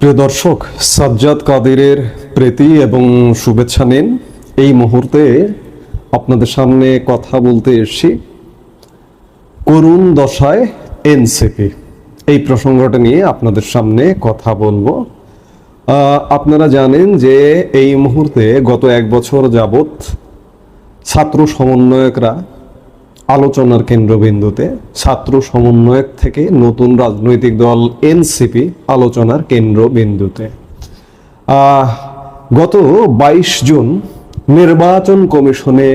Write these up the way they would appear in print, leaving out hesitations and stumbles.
প্রিয় দর্শক, সাজ্জাদ কাদিরের প্রীতি এবং শুভেচ্ছা নিন। এই মুহূর্তে আপনাদের সামনে কথা বলতে এসেছি করুণ দশায় এনসিপি, এই প্রসঙ্গটা নিয়ে আপনাদের সামনে কথা বলবো। আপনারা জানেন যে এই মুহূর্তে গত এক বছর যাবৎ ছাত্র সমন্বয়করা আলোচনার কেন্দ্রবিন্দুতে, ছাত্র সমন্বয়ক থেকে নতুন রাজনৈতিক দল এনসিপি আলোচনার কেন্দ্রবিন্দুতে। গত 22 জুন নির্বাচন কমিশনে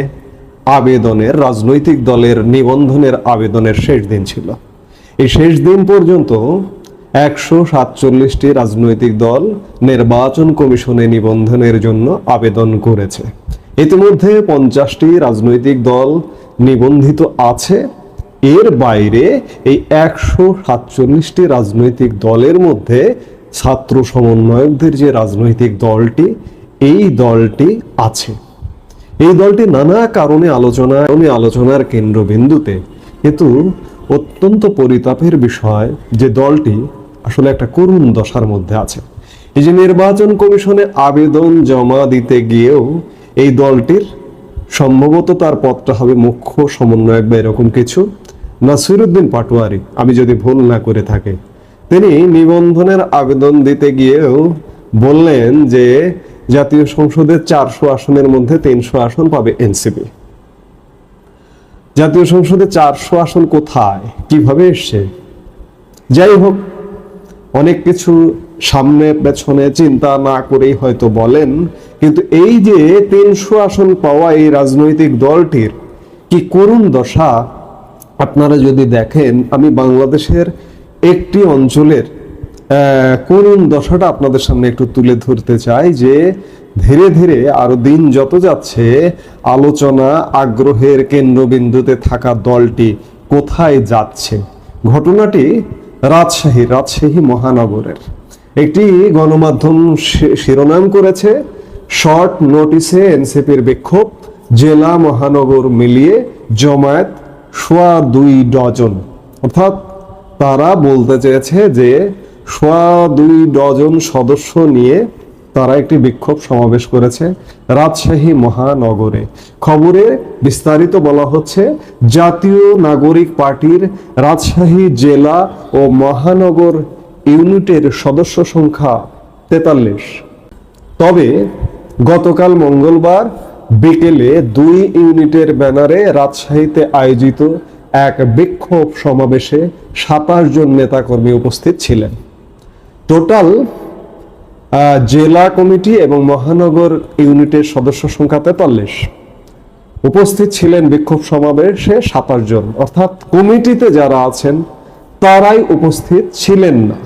আবেদনের, রাজনৈতিক দলের নিবন্ধনের আবেদনের শেষ দিন ছিল। এই শেষ দিন পর্যন্ত 147টি রাজনৈতিক দল নির্বাচন কমিশনে নিবন্ধনের জন্য আবেদন করেছে। ইতিমধ্যে 50টি রাজনৈতিক দল নিবন্ধিত আছে। এর বাইরে এই 147টি রাজনৈতিক দলের মধ্যে ছাত্র সমন্বয়কদের যে রাজনৈতিক দলটি, এই দলটি আছে। এই দলটি নানা কারণে আলোচনার কেন্দ্রবিন্দুতে, কিন্তু অত্যন্ত পরিতাপের বিষয় যে দলটি আসলে একটা করুণ দশার মধ্যে আছে। এই যে নির্বাচন কমিশনে আবেদন জমা দিতে গিয়েও এই দলটির সম্ভবত তার পদটা হবে মুখ্য সমন্বয়ক বা এরকম কিছু, নাসিরউদ্দিন পাটোয়ারি, আমি যদি ভুল না করে থাকি। তিনি নিবন্ধনের আবেদন দিতে গিয়েও বললেন যে জাতীয় সংসদের 400 আসনের মধ্যে 300 আসন পাবে এনসিপি। জাতীয় সংসদে 400 আসন কোথায়, কিভাবে এসছে? যাই হোক, অনেক কিছু সামনে পেছনে চিন্তা না করেই হয়তো বলেন, কিন্তু এই যে 300 আসন পাওয়া এই রাজনৈতিক দলটির কি করুণ দশা আপনারা যদি দেখেন, আমি বাংলাদেশের একটি অঞ্চলের করুণ দশাটা আপনাদের সামনে একটু তুলে ধরতে চাই। যে ধীরে ধীরে আরো দিন যত যাচ্ছে আলোচনা আগ্রহের কেন্দ্রবিন্দুতে থাকা দলটি কোথায় যাচ্ছে। ঘটনাটি রাজশাহী মহানগরের একটি গণমাধ্যম শিরোনাম করেছে, শর্ট নোটিসে এনসিপির বিক্ষোভ, জেলা মহানগর মিলিয়ে জমায়েত 2.25 ডজন। অর্থাৎ তারা বলতে চেয়েছে যে 2.25 ডজন সদস্য নিয়ে তারা একটি বিক্ষোভ সমাবেশ করেছে রাজশাহী মহানগরে। খবরে বিস্তারিত বলা হচ্ছে, জাতীয় নাগরিক পার্টির রাজশাহী জেলা ও মহানগর ইউনিটের সদস্য সংখ্যা 43। তবে গতকাল মঙ্গলবার বিকেলে 2 ইউনিটের ব্যানারে রাজশাহীতে আয়োজিত এক বিক্ষোভ সমাবেশে 27 জন নেতাকর্মী উপস্থিত ছিলেন। টোটাল জেলা কমিটি এবং মহানগর ইউনিটের সদস্য সংখ্যা 43। উপস্থিত ছিলেন বিক্ষোভ সমাবেশে 27 জন, অর্থাৎ কমিটিতে যারা আছেন তারাই উপস্থিত ছিলেন না।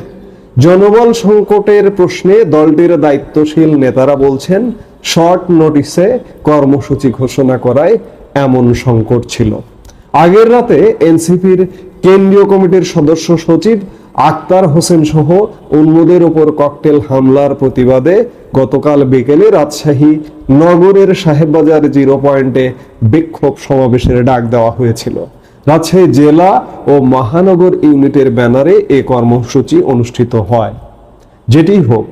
জনবল সংকটের প্রশ্নে দলটির দায়িত্বশীল নেতারা বলছেন, শর্ট নোটিসে কর্মসূচি ঘোষণা করায় এমন সংকট ছিল। আগের রাতে এনসিপির কেন্দ্রীয় কমিটির সদস্য সচিব আক্তার হোসেন সহ অন্যদের উপর ককটেল হামলার প্রতিবাদে গতকাল বিকেলে রাজশাহী নগরের সাহেববাজার 0 পয়েন্টে বিক্ষোভ সমাবেশের ডাক দেওয়া হয়েছিল। রাজশাহী জেলা ও মহানগর ইউনিটের ব্যানারে এই কর্মসূচি অনুষ্ঠিত হয়। যেটি হোক,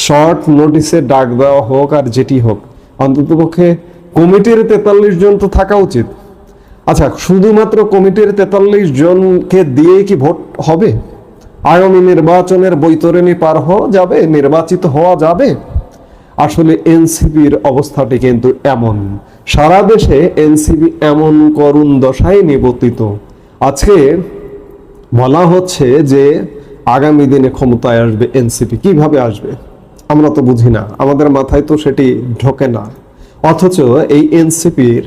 শর্ট নোটিসে ডাক দেওয়া হোক আর যেটি হোক, অন্ততপক্ষে কমিটির 43 জন তো থাকা উচিত। আচ্ছা, শুধুমাত্র কমিটির 43 জনকে দিয়ে কি ভোট হবে? আগামী নির্বাচনের বৈতরণী পার হওয়া যাবে, নির্বাচিত হওয়া যাবে? আসলে এনসিপির অবস্থাটি কিন্তু এমন। সারা দেশে এনসিপি এমন করুণ দশায় নিবর্তিত। আজকে বলা হচ্ছে যে আগামী দিনে ক্ষমতায় আসবে এনসিপি। কিভাবে আসবে আমরা তো বুঝি না, আমাদের মাথায় তো সেটি ঢোকে না। অথচ এই এনসিপির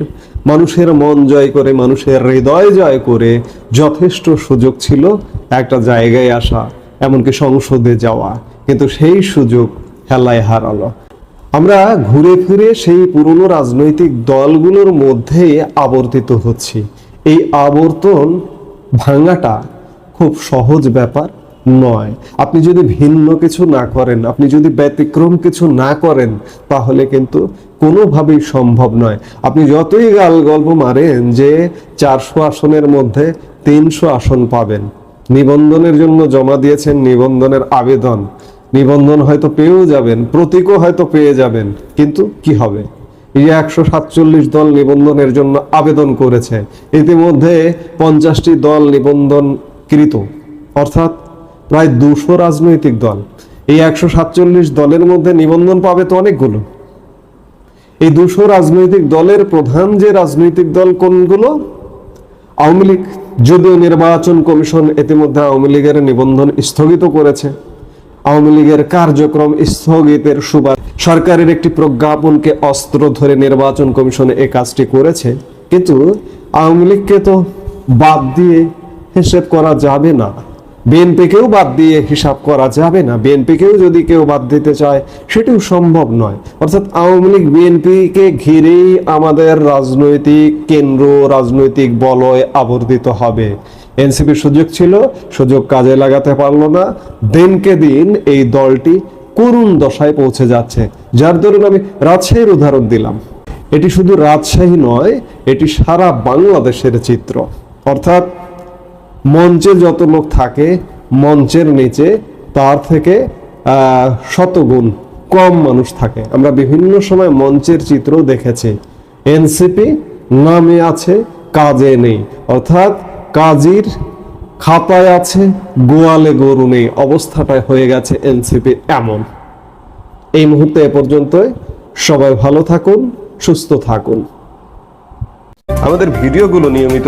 মানুষের মন জয় করে, মানুষের হৃদয় জয় করে যথেষ্ট সুযোগ ছিল একটা জায়গায় আসা, এমনকি সংসদে যাওয়া, কিন্তু সেই সুযোগ হেলায় হারালো। আমরা ঘুরে ফিরে সেই পুরনো রাজনৈতিক দলগুলোর মধ্যে আবর্তিত হচ্ছি। এই আবর্তন ভাঙাটা খুব সহজ ব্যাপার নয়। আপনি যদি ভিন্ন কিছু না করেন, আপনি যদি ব্যতিক্রম কিছু না করেন, তাহলে কিন্তু কোনোভাবেই সম্ভব নয়। আপনি যতই গল্প মারেন যে 400 আসনের মধ্যে 300 আসন পাবেন, নিবন্ধনের জন্য জমা দিয়েছেন নিবন্ধনের আবেদন, নিবন্ধন হয়তো পেয়েও যাবেন, প্রতীকও হয়তো পেয়ে যাবেন, কিন্তু কি হবে? এই 147 দল নিবন্ধনের জন্য আবেদন করেছে, ইতিমধ্যে 50টি দল নিবন্ধনকৃত, অর্থাৎ প্রায় 200 রাজনৈতিক দল। এই 147 দলের মধ্যে নিবন্ধন পাবে তো অনেকগুলো। এই 200 রাজনৈতিক দলের প্রধান যে রাজনৈতিক দল কোনগুলো? আওয়ামী লীগ। যদিও নির্বাচন কমিশন ইতিমধ্যে আওয়ামী লীগের নিবন্ধন স্থগিত করেছে, আওয়ামী লীগের কার্যক্রম স্থগিতের সুবাদ সরকারের একটি প্রজ্ঞাপনকে অস্ত্র ধরে নির্বাচন কমিশন এই কাজটি করেছে, কিন্তু আওয়ামী লীগকে তো বাদ দিয়ে হিসেব করা যাবে না, বিএনপিকেও বাদ দিয়ে হিসাব করা যাবে না। বিএনপিকেও যদি কেউ বাদ দিতে চায় সেটিও সম্ভব নয়। অর্থাৎ আওয়ামী লীগ বিএনপিকে ঘিরেই আমাদের রাজনৈতিক কেন্দ্র, রাজনৈতিক বলয় আবর্তিত হবে। এনসিপির সুযোগ ছিল, সুযোগ কাজে লাগাতে পারলো না। দিনকে দিন এই দলটি করুণ দশায় পৌঁছে যাচ্ছে। যার দরুন আমি রাজশাহীর উদাহরণ দিলাম। এটি শুধু রাজশাহী নয়, এটি সারা বাংলাদেশের চিত্র। অর্থাৎ মঞ্চে যত লোক থাকে, মঞ্চের নিচে তার থেকে শতগুণ কম মানুষ থাকে। আমরা বিভিন্ন সময় মঞ্চের চিত্র দেখেছি। এনসিপি নামে আছে, কাজে নেই। অর্থাৎ কাজীর খাতায় আছে, গোয়ালে গরু নেই অবস্থাটাই হয়ে গেছে এনসিপি এমন। এই মুহূর্তে এ পর্যন্তই। সবাই ভালো থাকুন, সুস্থ থাকুন। আমাদের ভিডিওগুলো নিয়মিত